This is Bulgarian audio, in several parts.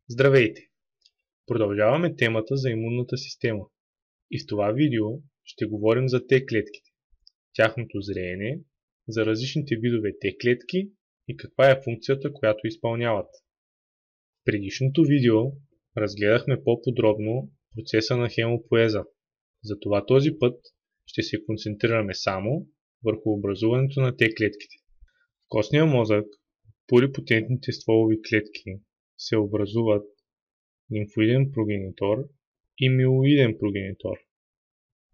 Здравейте! Продължаваме темата за имунната система и в това видео ще говорим за Т-клетките, тяхното зреене, за различните видове Т-клетки и каква е функцията, която изпълняват. В предишното видео разгледахме по-подробно процеса на хемопоеза, затова този път ще се концентрираме само върху образуването на Т-клетките. В костния мозък плурипотентните стволови клетки се образуват лимфоиден прогенитор и милоиден прогенитор.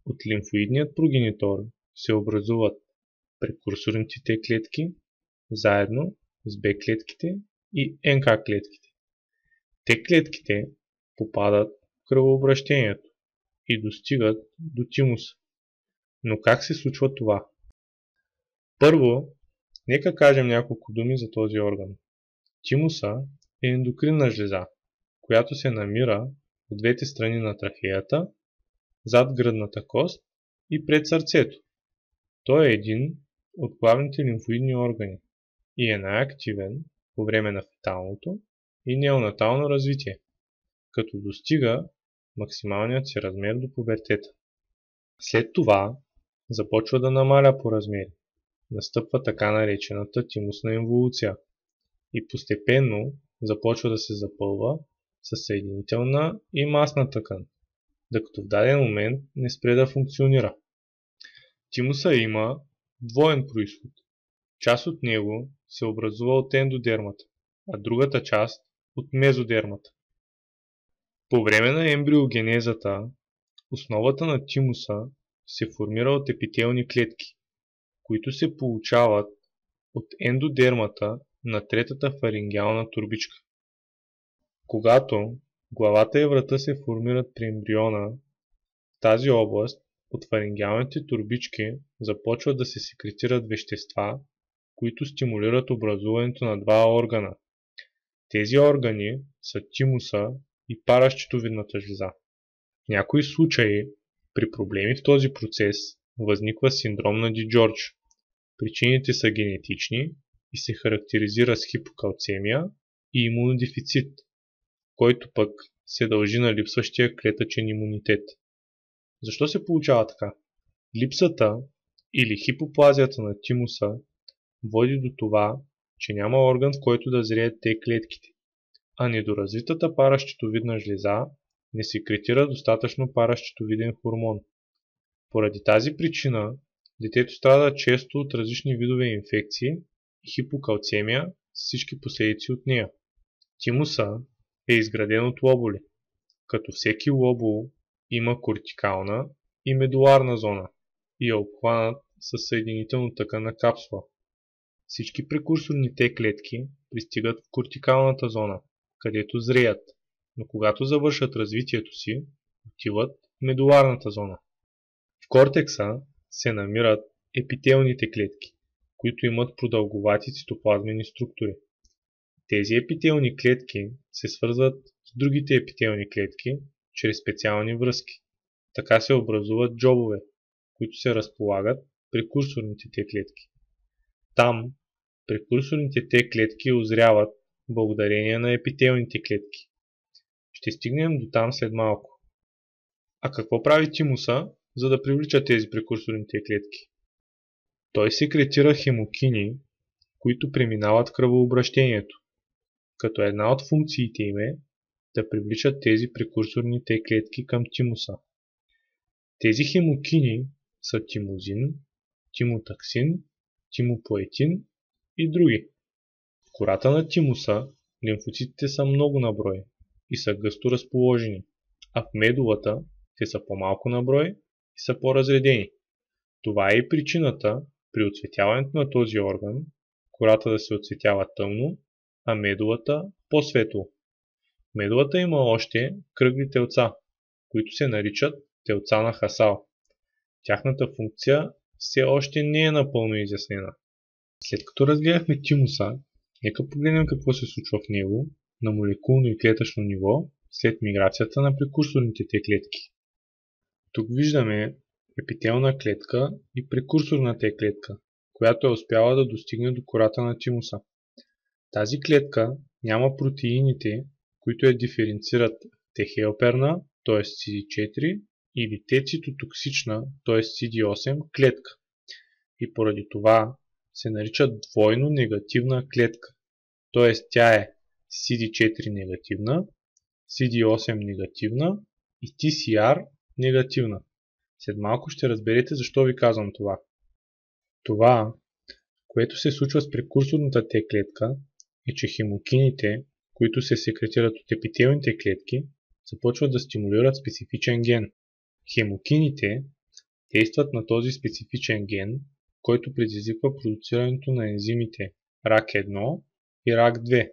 От лимфоидният прогенитор се образуват прекурсорните Т-клетки, заедно с Б-клетките и НК-клетките. Т-клетките попадат в кръвообращението и достигат до тимуса. Но как се случва това? Първо, нека кажем няколко думи за този орган. Тимуса е ендокринна жлеза, която се намира от двете страни на трахеята, зад гръдната кост и пред сърцето. Той е един от главните лимфоидни органи и е най-активен по време на феталното и неонатално развитие, като достига максималният си размер до пубертета. След това започва да намаля по размери. Настъпва така наречената тимусна инволюция и постепенно започва да се запълва със съединителна и масна тъкан, докато в даден момент не спре да функционира. Тимуса има двоен произход. Част от него се образува от ендодермата, а другата част от мезодермата. По време на ембриогенезата основата на тимуса се формира от епителни клетки, които се получават от ендодермата на третата фарингеална турбичка. Когато главата и врата се формират при ембриона, в тази област от фарингеалните турбички започват да се секретират вещества, които стимулират образуването на два органа. Тези органи са тимуса и паращитовидната жлеза. В някои случаи при проблеми в този процес възниква синдром на Ди Джордж. Причините са генетични и се характеризира с хипокалцемия и имунодефицит, който пък се дължи на липсващия клетъчен имунитет. Защо се получава така? Липсата или хипоплазията на тимуса води до това, че няма орган, в който да зреят Т-клетките, а недоразвитата паращитовидна жлеза не секретира достатъчно паращитовиден хормон. Поради тази причина детето страда често от различни видове инфекции и хипокалцемия с всички последици от нея. Тимуса е изграден от лобули, като всеки лобул има кортикална и медуларна зона и е обхванат със съединително тъканна капсула. Всички прекурсорни Т-клетки пристигат в кортикалната зона, където зреят, но когато завършат развитието си, отиват в медуларната зона. В кортекса се намират епителните клетки, които имат продълговати цитоплазмени структури. Тези епителни клетки се свързват с другите епителни клетки чрез специални връзки. Така се образуват джобове, които се разполагат при курсорните Т-клетки. Там прекурсорните Т-клетки озряват благодарение на епителните клетки. Ще стигнем до там след малко. А какво прави тимуса, за да привлича тези прекурсорни Т-клетки? Той секретира хемокини, които преминават кръвообращението, като една от функциите им е да привличат тези прекурсорни Т-клетки към тимуса. Тези хемокини са тимузин, тимотаксин, тимопоетин и други. В кората на тимуса лимфоцитите са много на брой и са гъсто разположени, а в медулата те са по-малко на брой и са по-разредени. Това е и причината при оцветяването на този орган кората да се оцветява тъмно, а медулата по-светло. Медулата има още кръгли телца, които се наричат телца на Хасал. Тяхната функция все още не е напълно изяснена. След като разгледахме тимуса, нека погледнем какво се случва в него на молекулно и клетъчно ниво след миграцията на прекурсорните Т-клетки. Тук виждаме епителна клетка и прекурсорна Т-клетка, която е успяла да достигне до кората на тимуса. Тази клетка няма протеините които я диференцират Т-хелперна, т.е. CD4, или Т-цитотоксична, т.е. CD8 клетка. И поради това се нарича двойно негативна клетка. Т.е. тя е CD4 негативна, CD8 негативна и TCR негативна. След малко ще разберете защо ви казвам това. Това, което се случва с прекурсорната Т клетка, е, че хемокините, които се секретират от епителните клетки, започват да стимулират специфичен ген. Хемокините действат на този специфичен ген, който предизвиква продуцирането на ензимите RAC1 и RAC2.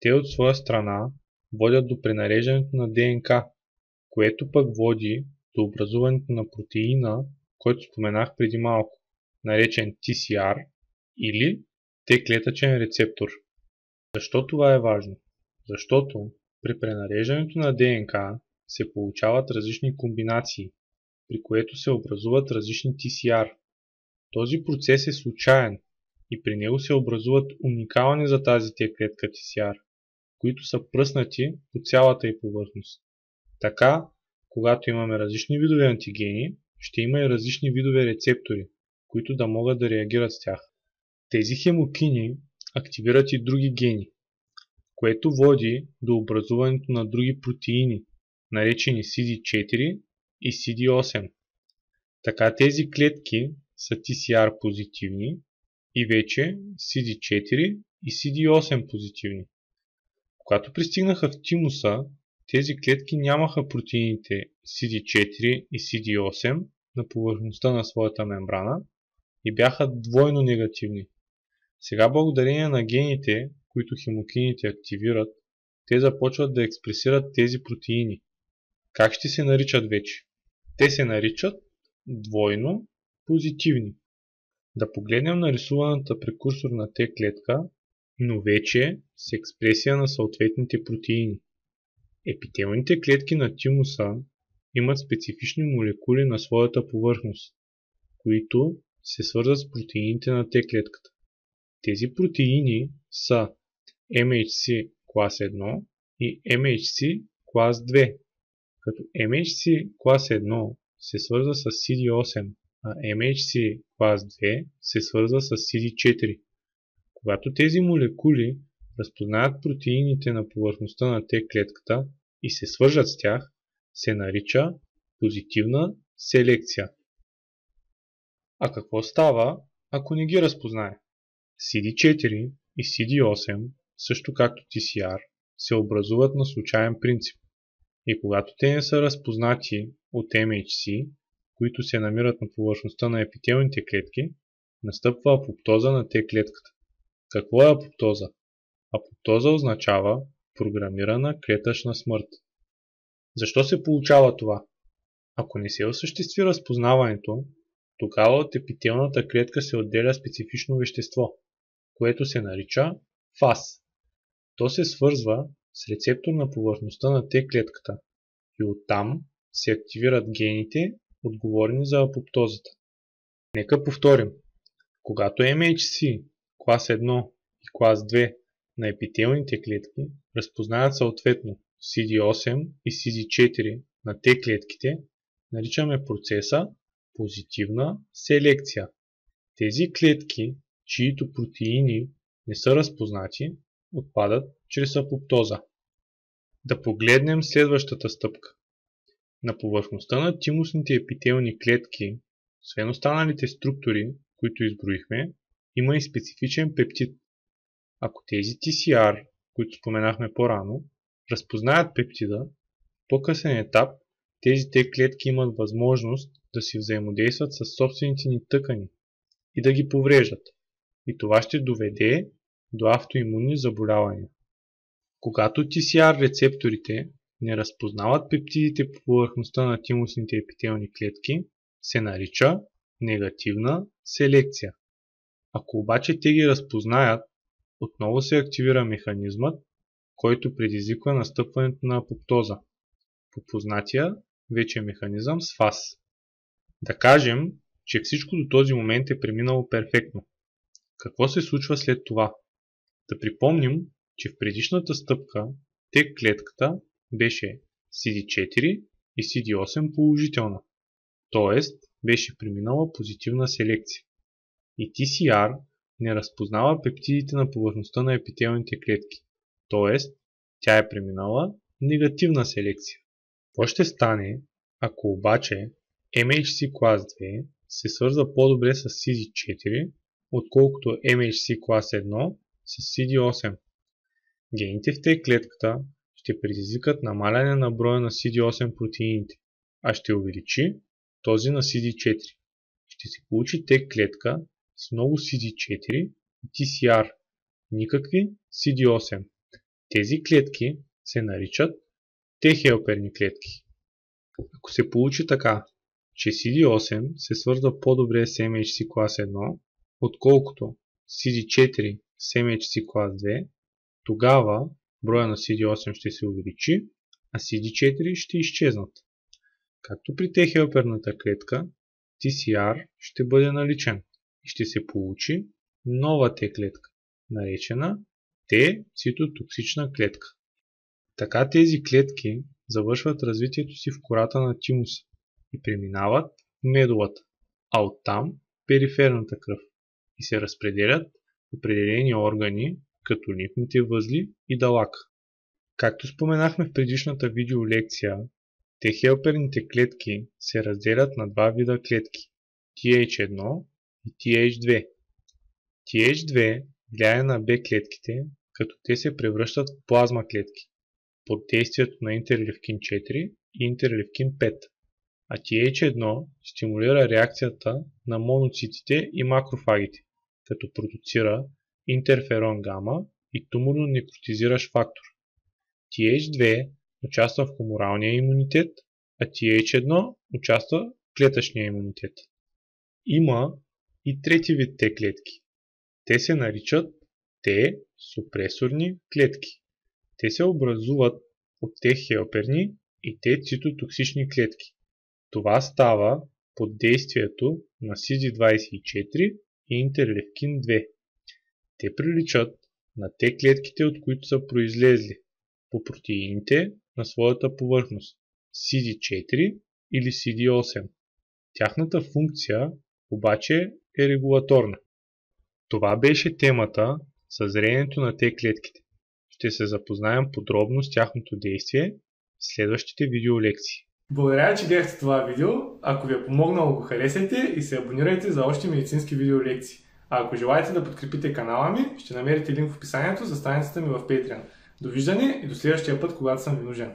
Те от своя страна водят до пренареждането на ДНК, което пък води до образуването на протеина, който споменах преди малко, наречен TCR или Т-клетъчен рецептор. Защо това е важно? Защото при пренареждането на ДНК се получават различни комбинации, при което се образуват различни TCR. Този процес е случайен и при него се образуват уникални за тази Т-клетка TCR, които са пръснати по цялата й повърхност. Така, когато имаме различни видове антигени, ще има и различни видове рецептори, които да могат да реагират с тях. Тези хемокини активират и други гени, което води до образуването на други протеини, наречени CD4 и CD8. Така тези клетки са TCR позитивни и вече CD4 и CD8 позитивни. Когато пристигнаха в тимуса, тези клетки нямаха протеините CD4 и CD8 на повърхността на своята мембрана и бяха двойно негативни. Сега благодарение на гените, които хемокините активират, те започват да експресират тези протеини. Как ще се наричат вече? Те се наричат двойно позитивни. Да погледнем на рисуваната прекурсорна Т клетка, но вече с експресия на съответните протеини. Епителните клетки на тимуса имат специфични молекули на своята повърхност, които се свързват с протеините на Т клетката. Тези протеини са MHC клас 1 и MHC клас 2, като MHC клас 1 се свързва с CD8, а MHC клас 2 се свързва с CD4. Когато тези молекули разпознаят протеините на повърхността на Т клетката и се свържат с тях, се нарича позитивна селекция. А какво става, ако не ги разпознае? CD4 и CD8, също както TCR, се образуват на случайен принцип. И когато те не са разпознати от MHC, които се намират на повърхността на епителните клетки, настъпва апоптоза на Т клетката. Какво е апоптоза? Апоптоза означава програмирана клетъчна смърт. Защо се получава това? Ако не се осъществи разпознаването, тогава от епителната клетка се отделя специфично вещество, което се нарича ФАС. То се свързва с рецептор на повърхността на Т клетката и оттам се активират гените, отговорни за апоптозата. Нека повторим. Когато MHC клас 1 и клас 2 на епителните клетки разпознаят съответно CD8 и CD4 на Т клетките, наричаме процеса позитивна селекция. Тези клетки, чието протеини не са разпознати, отпадат чрез апоптоза. Да погледнем следващата стъпка. На повърхността на тимусните епителни клетки, освен останалите структури, които изброихме, има и специфичен пептид. Ако тези TCR, които споменахме по-рано, разпознаят пептида, в по-късен етап тези Т клетки имат възможност да си взаимодействат с собствените ни тъкани и да ги повреждат. И това ще доведе до автоимунни заболявания. Когато TCR рецепторите не разпознават пептидите по повърхността на тимусните епителни клетки, се нарича негативна селекция. Ако обаче те ги разпознаят, отново се активира механизмът, който предизвиква настъпването на апоптоза, по познатия вече механизъм с ФАС. Да кажем, че всичко до този момент е преминало перфектно. Какво се случва след това? Да припомним, че в предишната стъпка Т клетката беше CD4 и CD8 положителна, т.е. беше преминала позитивна селекция. И TCR не разпознава пептидите на повърхността на епителните клетки, т.е. тя е преминала негативна селекция. Какво ще стане, ако обаче MHC клас 2 се свърза по-добре с CD4, отколкото MHC клас 1 с CD8? Гените в Т клетката ще предизвикат намаляне на броя на CD8 протеините, а ще увеличи този на CD4. Ще се получи Т клетка с много CD4 и TCR, никакви CD8. Тези клетки се наричат Т-хелперни клетки. Ако се получи така, че CD8 се свързва по-добре с MHC клас 1, отколкото CD4 с MHC клас 2, тогава броя на CD8 ще се увеличи, а CD4 ще изчезнат. Както при Т-хелперната клетка, TCR ще бъде наличен и ще се получи нова Т клетка, наречена Т-цитотоксична клетка. Така тези клетки завършват развитието си в кората на тимуса и преминават в медулата, а оттам периферната кръв и се разпределят в определени органи, като лимфните възли и далака. Както споменахме в предишната видеолекция, Т-хелперните клетки се разделят на два вида клетки – TH1 и TH2. TH2 влияе на Б клетките, като те се превръщат в плазма клетки под действието на интерлевкин 4 и интерлевкин 5, а TH1 стимулира реакцията на моноцитите и макрофагите, като продуцира интерферон гама и туморно некротизиращ фактор. TH2 участва в хуморалния имунитет, а TH1 участва в клетъчния имунитет. Има и трети вид Т клетки. Те се наричат Т-супресорни клетки. Те се образуват от Т-хелперни и Т-цитотоксични клетки. Това става под действието на CD24 и интерлевкин 2. Те приличат на Т клетките, от които са произлезли по протеините на своята повърхност CD4 или CD8. Тяхната функция обаче е регулаторна. Това беше темата за зрението на Т клетките. Ще се запознаем подробно с тяхното действие в следващите видеолекции. Благодаря, че гледахте това видео. Ако ви е помогнало, го харесайте и се абонирайте за още медицински видеолекции. А ако желаете да подкрепите канала ми, ще намерите линк в описанието за страницата ми в Patreon. Довиждане и до следващия път, когато съм ви нужен.